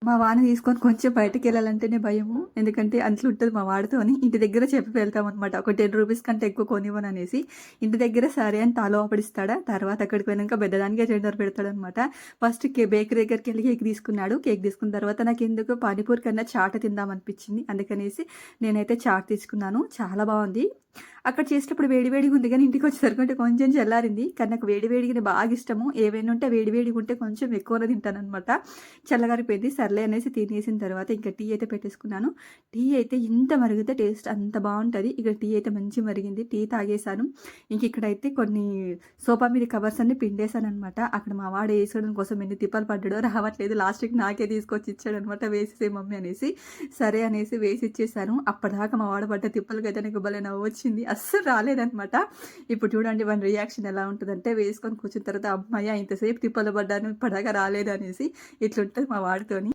మా వాడిని తీసుకొని కొంచెం బయటికెళ్ళాలంటేనే భయము. ఎందుకంటే అట్లుంటది మా వాడితోని. ఇంటి దగ్గర చెప్పి వెళ్తామనమాట. ఒక 10 రూపీస్ కంటే ఎక్కువ కొనివ్వననేసి. ఇంటి దగ్గర సరే అని తాలోపడిస్తాడా. తర్వాత అక్కడికి పోయినంక పెద్దదానికే టెండర్ పెడతాడనమాట. ఫస్ట్ బేకరీ దగ్గరికెళ్ళి కేక్ తీసుకున్నాడు. కేక్ తీసుకున్న తర్వాత నాకెందుకో పానీపూరి కన్నా చాట్ తిందామనిపించింది. అందుకనేసి నేనైతే చాట్ తీసుకున్నాను. చాలా బావుంది. అక్కడ చేసేటప్పుడు వేడి వేడిగా ఉంది గానీ ఇంటికొచ్చేసరికి అంటే కొంచెం చల్లారింది. కానీ నాకు వేడి వేడిగానే బాగా ఇష్టము. ఏవైనా ఉంటే వేడి వేడిగా ఉంటే కొంచెం ఎక్కువనే తింటాననమాట. చల్లగారిపోయింది. సర్లే అనేసి తినేసిన తర్వాత ఇంకా టీ అయితే పెట్టేసుకున్నాను. టీ అయితే ఎంత మరిగితే టేస్ట్ అంత బావుంటది. ఇక టీ అయితే మంచిగా మరిగింది. టీ తాగేసాను. ఇంక ఇక్కడైతే కొన్ని సోఫా మీద కవర్స్ అన్నీ పిండేసాననమాట. అక్కడ మా వాడు ఏసడం కోసం ఎన్ని తిప్పలు పడ్డాడో రావట్లేదు. లాస్ట్‌కి నాకే తీసుకొచ్చి ఇచ్చాడనమాట. వేసేసేయి మమ్మీ అనేసి. సరే అనేసి వేసి ఇచ్చేసాను. అప్పటిదాకా మా వాడు పడ్డ తిప్పలకైతే నాకు భలే నవ్వొచ్చింది. అస్సలు రాలేదనమాట. ఇప్పుడు చూడండి వాని రియాక్షన్ ఎలా ఉంటదంటే వేసుకొని కూర్చున్న తర్వాత, "హమ్మయ్య! ఇంతసేపు తిప్పలు పడ్డాను ఇప్పటిదాకా రాలేదనేసి." ఇట్లుంటది మా వాడితోని.